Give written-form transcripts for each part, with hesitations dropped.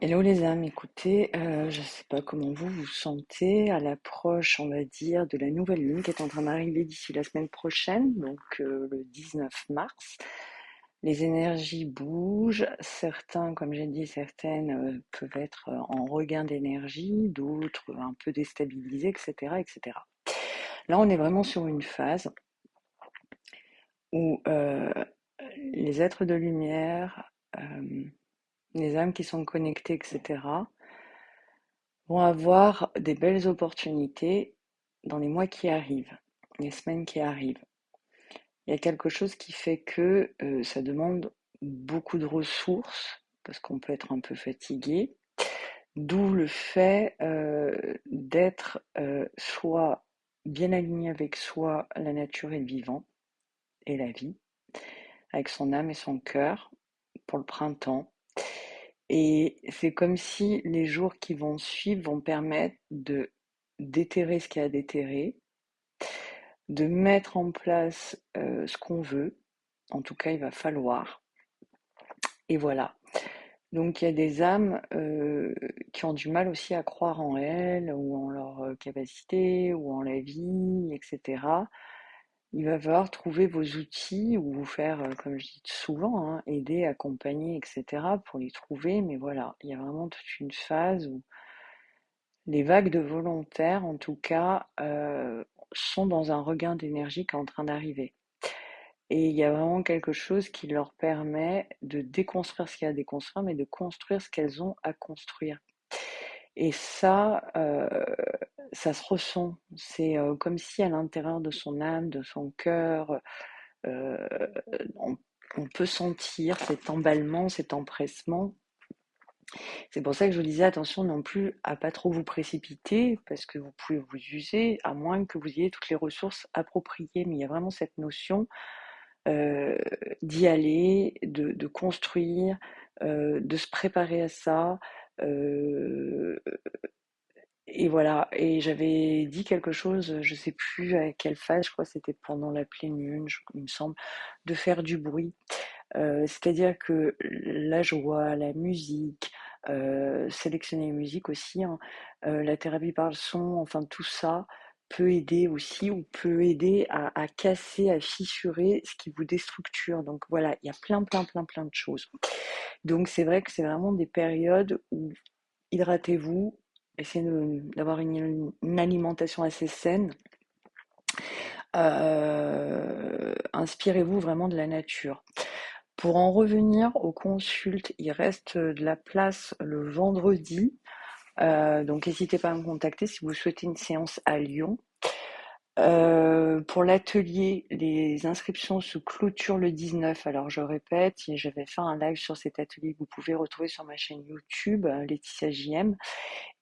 Hello les âmes, écoutez, je ne sais pas comment vous vous sentez à l'approche, on va dire, de la nouvelle lune qui est en train d'arriver d'ici la semaine prochaine, donc le 19 mars. Les énergies bougent, certains, comme j'ai dit, certaines peuvent être en regain d'énergie, d'autres un peu déstabilisées, etc., etc. Là, on est vraiment sur une phase où les êtres de lumière, les âmes qui sont connectées, etc., vont avoir des belles opportunités dans les mois qui arrivent, les semaines qui arrivent. Il y a quelque chose qui fait que ça demande beaucoup de ressources, parce qu'on peut être un peu fatigué, d'où le fait d'être soit bien aligné avec soi, la nature et le vivant, et la vie, avec son âme et son cœur, pour le printemps. Et c'est comme si les jours qui vont suivre vont permettre de déterrer ce qu'il y a à déterrer, de mettre en place ce qu'on veut. En tout cas, il va falloir. Et voilà. Donc, il y a des âmes qui ont du mal aussi à croire en elles, ou en leurs capacités, ou en la vie, etc. Il va falloir trouver vos outils ou vous faire, comme je dis souvent, hein, aider, accompagner, etc. pour les trouver. Mais voilà, il y a vraiment toute une phase où les vagues de volontaires, en tout cas, sont dans un regain d'énergie qui est en train d'arriver. Et il y a vraiment quelque chose qui leur permet de déconstruire ce qu'il y a à déconstruire, mais de construire ce qu'elles ont à construire. Et ça se ressent. C'est comme si à l'intérieur de son âme, de son cœur, euh, on, on peut sentir cet emballement, cet empressement. C'est pour ça que je vous disais attention non plus à pas trop vous précipiter, parce que vous pouvez vous user, à moins que vous ayez toutes les ressources appropriées. Mais il y a vraiment cette notion euh, d'y aller, de construire, de se préparer à ça. euh, et voilà. Et j'avais dit quelque chose, je sais plus à quelle phase, je crois que c'était pendant la pleine lune, il me semble, de faire du bruit. C'est-à-dire que là, je vois la musique, sélectionner les musiques aussi, hein, la thérapie par le son, enfin tout ça peut aider aussi ou peut aider à casser, à fissurer ce qui vous déstructure. Donc voilà, il y a plein de choses. Donc c'est vrai que c'est vraiment des périodes où hydratez-vous, essayez d'avoir une alimentation assez saine. Inspirez-vous vraiment de la nature. Pour en revenir aux consultes, il reste de la place le vendredi. Donc n'hésitez pas à me contacter si vous souhaitez une séance à Lyon. Pour l'atelier, les inscriptions se clôturent le 19. Alors je répète, j'avais fait un live sur cet atelier que vous pouvez retrouver sur ma chaîne YouTube, Laetitia JM.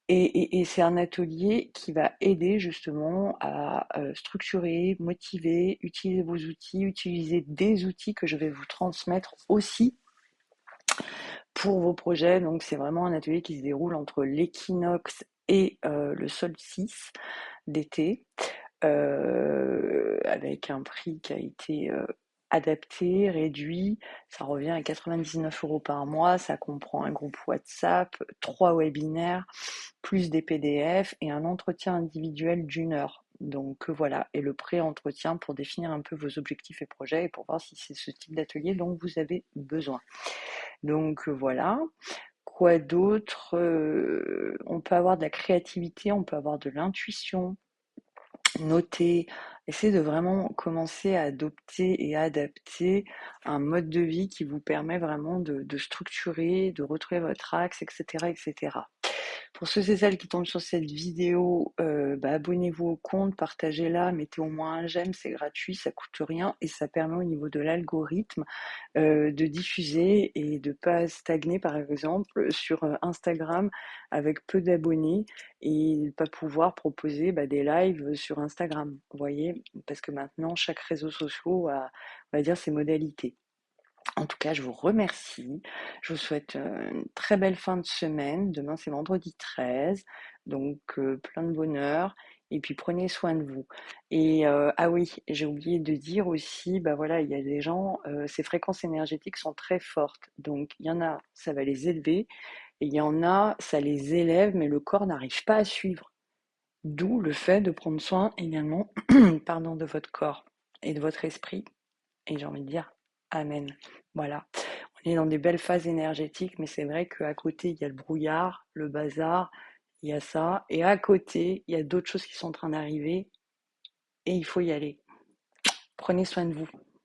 Et c'est un atelier qui va aider justement à structurer, motiver, utiliser vos outils, utiliser des outils que je vais vous transmettre aussi pour vos projets. Donc c'est vraiment un atelier qui se déroule entre l'équinoxe et le solstice d'été, avec un prix qui a été adapté, réduit. Ça revient à 99 € par mois. Ça comprend un groupe WhatsApp, 3 webinaires, plus des PDF et un entretien individuel d'1 heure. Donc voilà, et le pré-entretien pour définir un peu vos objectifs et projets et pour voir si c'est ce type d'atelier dont vous avez besoin. Donc voilà. Quoi d'autre? On peut avoir de la créativité, on peut avoir de l'intuition, noter, essayer de vraiment commencer à adopter et adapter un mode de vie qui vous permet vraiment de structurer, de retrouver votre axe, etc., etc. Pour ceux et celles qui tombent sur cette vidéo, abonnez-vous au compte, partagez-la, mettez au moins un j'aime, c'est gratuit, ça coûte rien et ça permet au niveau de l'algorithme de diffuser et de pas stagner par exemple sur Instagram avec peu d'abonnés et ne pas pouvoir proposer des lives sur Instagram, vous voyez, parce que maintenant chaque réseau social a, on va dire, ses modalités. En tout cas, je vous remercie. Je vous souhaite une très belle fin de semaine. Demain, c'est vendredi 13, donc plein de bonheur. Et puis prenez soin de vous. Et ah oui, j'ai oublié de dire aussi, voilà, il y a des gens, ces fréquences énergétiques sont très fortes. Donc il y en a, ça va les élever. Et il y en a, ça les élève, mais le corps n'arrive pas à suivre. D'où le fait de prendre soin également pardon, de votre corps et de votre esprit. Et j'ai envie de dire Amen. Voilà. On est dans des belles phases énergétiques, mais c'est vrai qu'à côté, il y a le brouillard, le bazar, il y a ça. Et à côté, il y a d'autres choses qui sont en train d'arriver et il faut y aller. Prenez soin de vous.